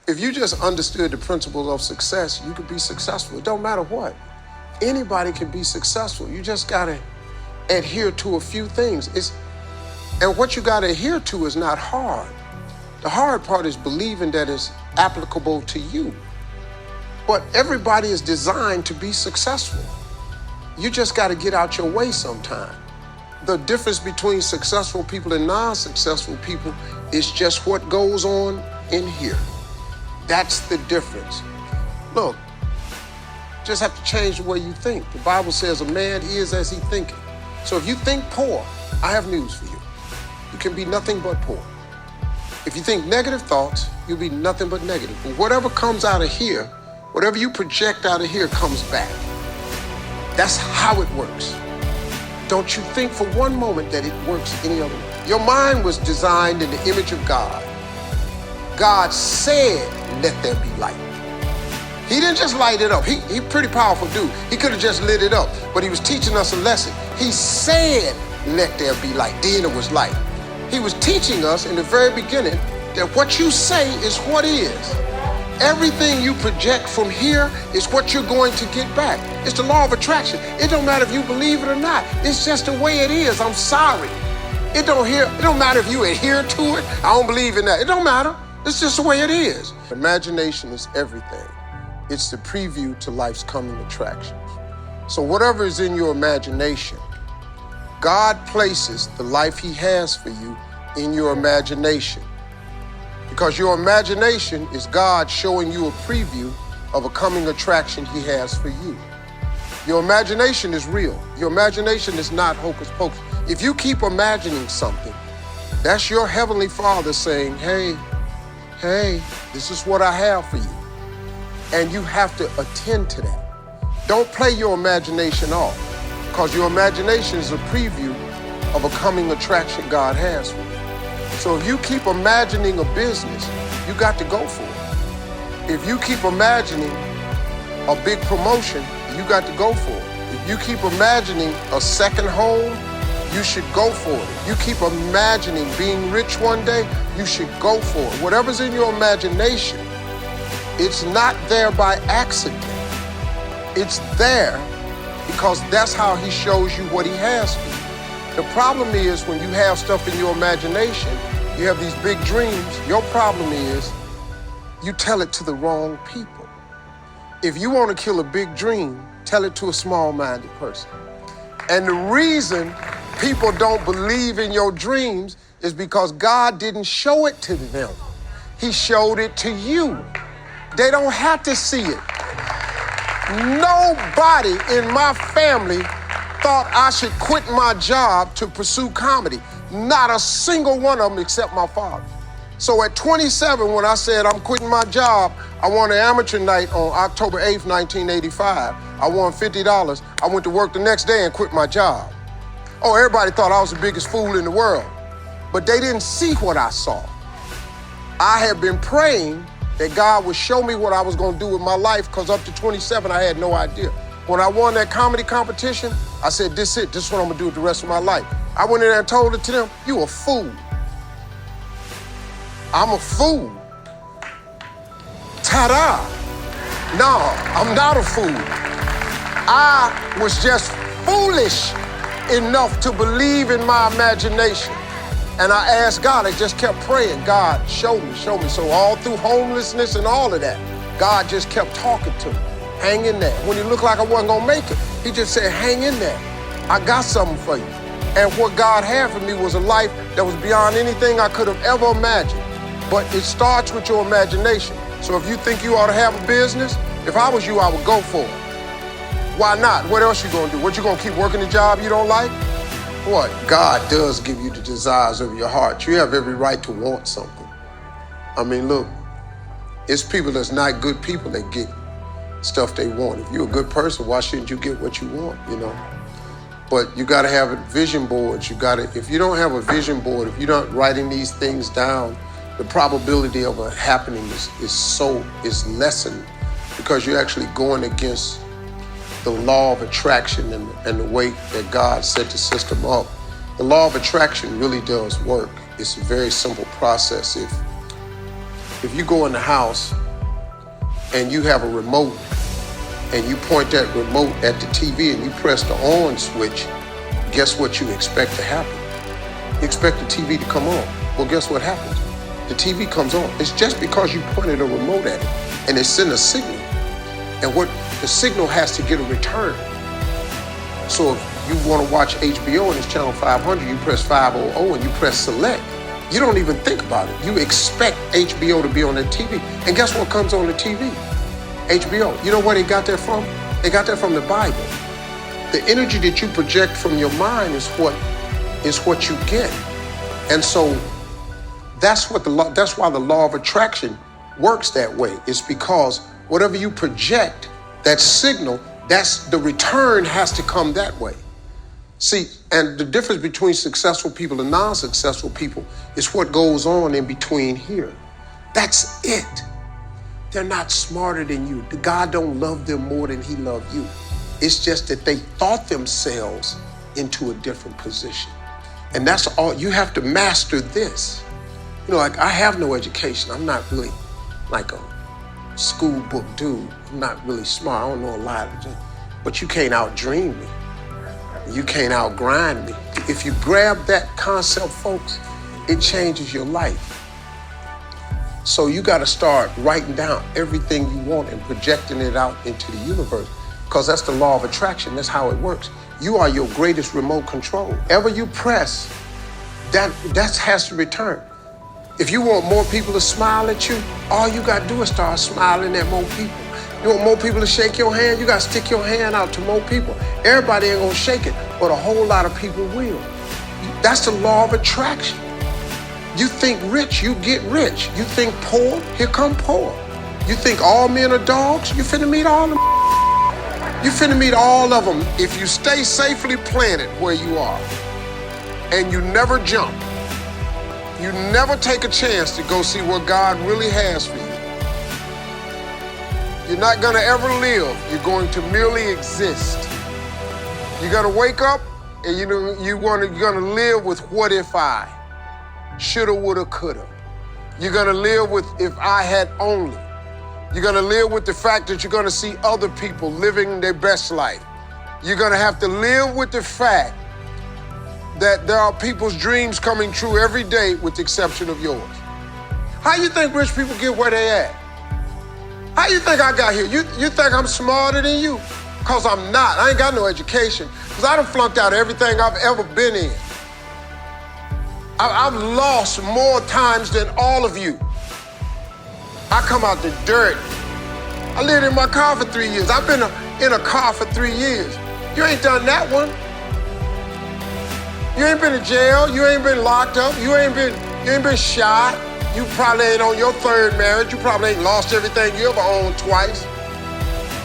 If you just understood the principles of success, you could be successful. It don't matter what. Anybody can be successful. You just gotta adhere to a few things. And what you gotta adhere to is not hard. The hard part is believing that it's applicable to you. But everybody is designed to be successful. You just gotta get out your way sometime. The difference between successful people and non-successful people is just what goes on in here. That's the difference. Look, just have to change the way you think. The Bible says a man is as he thinketh. So if you think poor, I have news for you. You can be nothing but poor. If you think negative thoughts, you'll be nothing but negative. But whatever comes out of here, whatever you project out of here comes back. That's how it works. Don't you think for one moment that it works any other way. Your mind was designed in the image of God. God said, let there be light. He didn't just light it up. He pretty powerful dude. He could have just lit it up, but he was teaching us a lesson. He said, let there be light. Then it was light. He was teaching us in the very beginning that what you say is what is. Everything you project from here is what you're going to get back. It's the law of attraction. It don't matter if you believe it or not. It's just the way it is. I'm sorry. It don't matter if you adhere to it. I don't believe in that. It don't matter. It's just the way it is. Imagination is everything. It's the preview to life's coming attractions. So whatever is in your imagination, God places the life he has for you in your imagination. Because your imagination is God showing you a preview of a coming attraction he has for you. Your imagination is real. Your imagination is not hocus pocus. If you keep imagining something, that's your Heavenly Father saying, hey, this is what I have for you. And you have to attend to that. Don't play your imagination off, because your imagination is a preview of a coming attraction God has for you. So if you keep imagining a business, you got to go for it. If you keep imagining a big promotion, you got to go for it. If you keep imagining a second home, you should go for it. If you keep imagining being rich one day, you should go for it. Whatever's in your imagination, it's not there by accident. It's there because that's how he shows you what he has for you. The problem is when you have stuff in your imagination, you have these big dreams, your problem is you tell it to the wrong people. If you want to kill a big dream, tell it to a small-minded person. And the reason people don't believe in your dreams is because God didn't show it to them. He showed it to you. They don't have to see it. Nobody in my family thought I should quit my job to pursue comedy. Not a single one of them except my father. So at 27, when I said I'm quitting my job, I won an amateur night on October 8th, 1985. I won $50. I went to work the next day and quit my job. Oh, everybody thought I was the biggest fool in the world, but they didn't see what I saw. I had been praying that God would show me what I was going to do with my life, because up to 27, I had no idea. When I won that comedy competition, I said, this is it. This is what I'm going to do with the rest of my life. I went in there and told it to them, you a fool. I'm a fool. Ta-da. No, I'm not a fool. I was just foolish enough to believe in my imagination. And I asked God, I just kept praying, God, show me, show me. So all through homelessness and all of that, God just kept talking to me. Hang in there. When it looked like I wasn't gonna make it, he just said, hang in there. I got something for you. And what God had for me was a life that was beyond anything I could have ever imagined. But it starts with your imagination. So if you think you ought to have a business, if I was you, I would go for it. Why not? What else you gonna do? What, you gonna keep working a job you don't like? What? God does give you the desires of your heart. You have every right to want something. I mean, look, it's people that's not good people that get stuff they want. If you're a good person, why shouldn't you get what you want, you know? But you gotta have a vision board. If you don't have a vision board, if you're not writing these things down, the probability of it happening is lessened, because you're actually going against the law of attraction and the way that God set the system up. The law of attraction really does work. It's a very simple process. if you go in the house and you have a remote and you point that remote at the TV and you press the on switch, guess what you expect to happen? You expect the TV to come on. Well, guess what happens? The TV comes on. It's just because you pointed a remote at it and it's sending a signal. And what the signal has to get a return. So if you want to watch HBO and it's channel 500, you press 500 and you press select. You don't even think about it. You expect HBO to be on the TV. And guess what comes on the TV? HBO. You know where they got that from? They got that from the Bible. The energy that you project from your mind is what you get. And so that's why the law of attraction works that way. It's because whatever you project, that signal, that's the return has to come that way. See, and the difference between successful people and non-successful people is what goes on in between here. That's it. They're not smarter than you. God don't love them more than he loved you. It's just that they thought themselves into a different position. And that's all. You have to master this. You know, like I have no education. I'm not really like a school book dude. I'm not really smart. I don't know a lot. But you can't out-dream me. You can't out-grind me. If you grab that concept, folks, it changes your life. So you got to start writing down everything you want and projecting it out into the universe, because that's the law of attraction. That's how it works. You are your greatest remote control. Whatever you press, that has to return. If you want more people to smile at you, all you got to do is start smiling at more people. You want more people to shake your hand, you got to stick your hand out to more people. Everybody ain't going to shake it, but a whole lot of people will. That's the law of attraction. You think rich, you get rich. You think poor, here come poor. You think all men are dogs, you finna meet all of them. You finna meet all of them if you stay safely planted where you are and you never jump. You never take a chance to go see what God really has for you. You're not gonna ever live, you're going to merely exist. You're gonna wake up and you're gonna live with what if I, shoulda, woulda, coulda. You're gonna live with if I had only. You're gonna live with the fact that you're gonna see other people living their best life. You're gonna have to live with the fact that there are people's dreams coming true every day with the exception of yours. How you think rich people get where they at? How you think I got here? You think I'm smarter than you? Because I'm not. I ain't got no education. Because I done flunked out everything I've ever been in. I've lost more times than all of you. I come out the dirt. I lived in my car for 3 years. I've been in a car for 3 years. You ain't done that one. You ain't been in jail. You ain't been locked up. You ain't been shot. You probably ain't on your third marriage. You probably ain't lost everything you ever owned twice.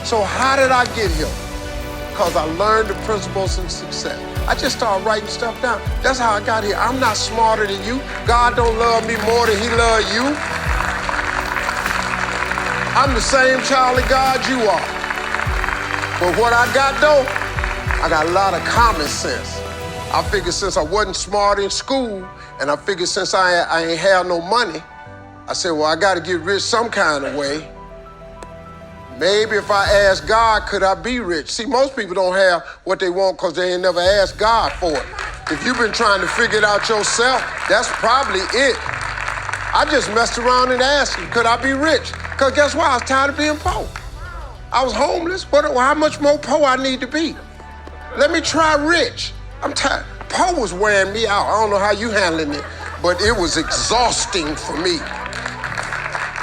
So how did I get here? Because I learned the principles of success. I just started writing stuff down. That's how I got here. I'm not smarter than you. God don't love me more than he loves you. I'm the same child of God you are. But what I got though, I got a lot of common sense. I figured since I wasn't smart in school, and I figured since I ain't have no money, I said, well, I got to get rich some kind of way. Maybe if I ask God, could I be rich? See, most people don't have what they want because they ain't never asked God for it. If you've been trying to figure it out yourself, that's probably it. I just messed around and asked him, could I be rich? Because guess what? I was tired of being poor. I was homeless. How much more poor I need to be? Let me try rich. I'm tired. Poor was wearing me out. I don't know how you handling it, but it was exhausting for me.